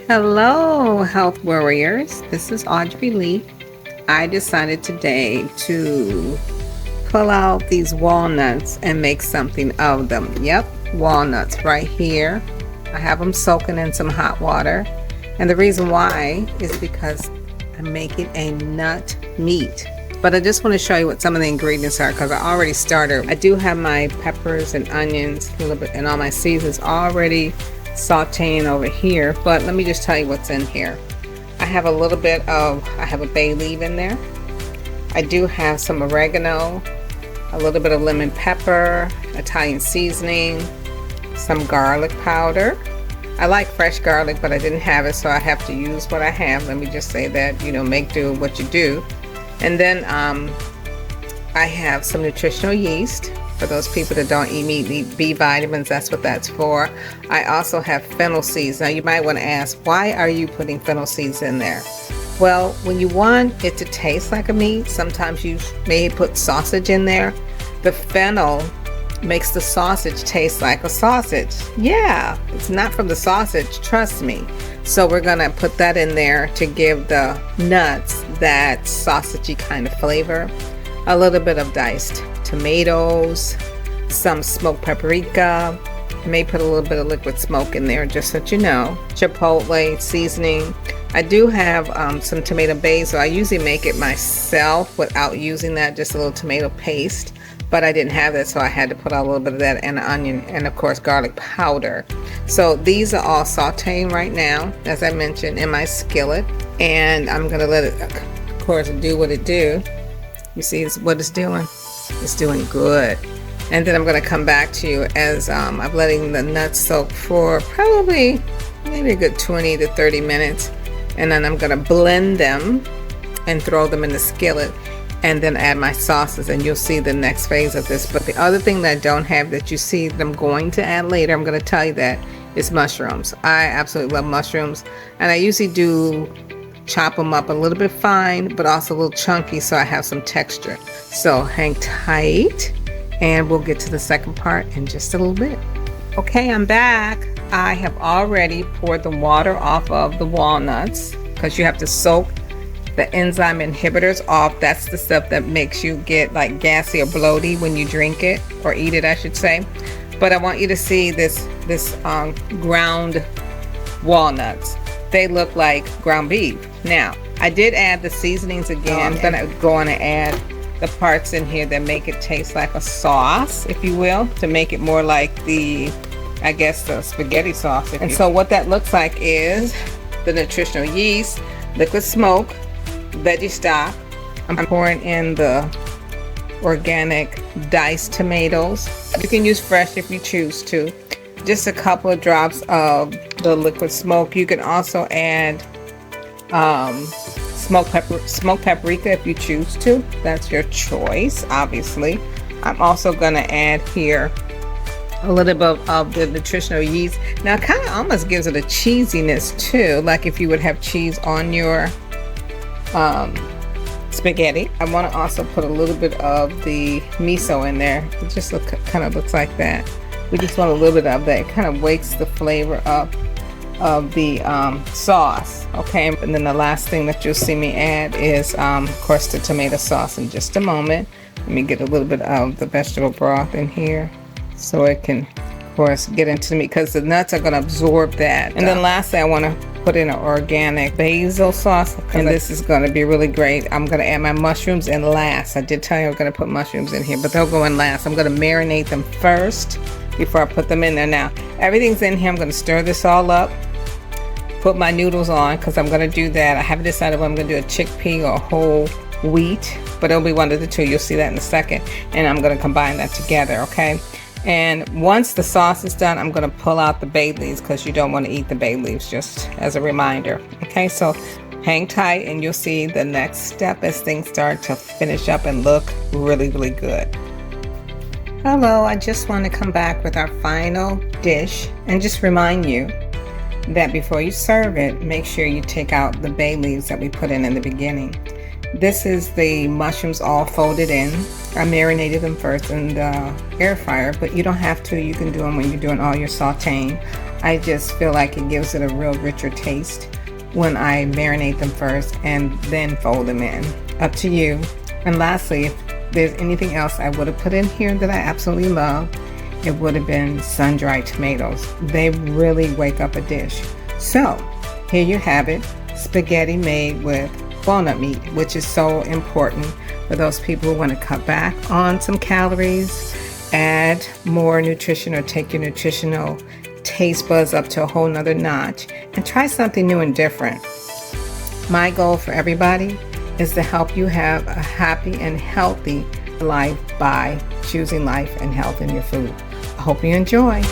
Hello, health warriors. This is Audree Lee. I decided today to pull out these walnuts and make something of them. Yep, walnuts right here. I have them soaking in some hot water. And the reason why is because I'm making a nut meat. But I just want to show you what some of the ingredients are because I already started. I do have my peppers and onions, a little bit, and all my seasons already sauteing over here. But let me just tell you what's in here. I have a bay leaf in there. I do have some oregano, a little bit of lemon pepper, Italian seasoning, some garlic powder. I like fresh garlic, but I didn't have it, so I have to use what I have. Let me just say that, make do what you do. And then I have some nutritional yeast for those people that don't eat meat, eat B vitamins. That's what that's for. I also have fennel seeds. Now you might want to ask, why are you putting fennel seeds in there? Well, when you want it to taste like a meat, sometimes you may put sausage in there. The fennel makes the sausage taste like a sausage. Yeah, it's not from the sausage, trust me. So we're gonna put that in there to give the nuts that sausagey kind of flavor. A little bit of diced tomatoes, some smoked paprika. I may put a little bit of liquid smoke in there just so you know. Chipotle seasoning. I do have some tomato basil. I usually make it myself without using that, just a little tomato paste. But I didn't have that, so I had to put out a little bit of that, and onion, and of course garlic powder. So these are all sauteing right now, as I mentioned, in my skillet, and I'm gonna let it, of course, do what it do. You see what it's doing? It's doing good. And then I'm gonna come back to you as I'm letting the nuts soak for probably maybe a good 20 to 30 minutes, and then I'm gonna blend them and throw them in the skillet, and then add my sauces, and you'll see the next phase of this. But the other thing that I don't have that you see that I'm going to add later, I'm going to tell you that, is mushrooms. I absolutely love mushrooms, and I usually do chop them up a little bit fine, but also a little chunky so I have some texture. So hang tight, and we'll get to the second part in just a little bit. Okay, I'm back. I have already poured the water off of the walnuts because you have to soak the enzyme inhibitors off. That's the stuff that makes you get like gassy or bloaty when you drink it or eat it, I should say. But I want you to see this ground walnuts. They look like ground beef. Now, I did add the seasonings again. I'm gonna go on and add the parts in here that make it taste like a sauce, if you will, to make it more like the spaghetti sauce. And so what that looks like is the nutritional yeast, liquid smoke, veggie stock. I'm pouring in the organic diced tomatoes. You can use fresh if you choose to. Just a couple of drops of the liquid smoke. You can also add smoked paprika if you choose to. That's your choice, obviously. I'm also gonna add here a little bit of the nutritional yeast. Now it kind of almost gives it a cheesiness too, like if you would have cheese on your spaghetti. I want to also put a little bit of the miso in there. It just kind of looks like that. We just want a little bit of that. It kind of wakes the flavor up of the sauce. Okay, and then the last thing that you'll see me add is of course the tomato sauce in just a moment. Let me get a little bit of the vegetable broth in here so it can of course get into the meat, because the nuts are going to absorb that. And then lastly, I want to put in an organic basil sauce, and this is going to be really great. I'm going to add my mushrooms in last. I did tell you I was going to put mushrooms in here, but they'll go in last. I'm going to marinate them first before I put them in there. Now everything's in here. I'm going to stir this all up, put my noodles on, because I'm going to do that. I haven't decided whether I'm going to do a chickpea or whole wheat, but it'll be one of the two. You'll see that in a second. And I'm going to combine that together. Okay, and once the sauce is done, I'm going to pull out the bay leaves, because you don't want to eat the bay leaves, just as a reminder. Okay, so hang tight and you'll see the next step as things start to finish up and look really, really good. Hello, I just want to come back with our final dish and just remind you that before you serve it, make sure you take out the bay leaves that we put in the beginning. This is the mushrooms all folded in. I marinated them first in the air fryer, but you don't have to. You can do them when you're doing all your sauteing. I just feel like it gives it a real richer taste when I marinate them first and then fold them in. Up to you. And lastly, if there's anything else I would have put in here that I absolutely love, it would have been sun-dried tomatoes. They really wake up a dish. So here you have it, spaghetti made with walnut meat, which is so important for those people who want to cut back on some calories, add more nutrition, or take your nutritional taste buds up to a whole nother notch and try something new and different. My goal for everybody is to help you have a happy and healthy life by choosing life and health in your food. I hope you enjoy.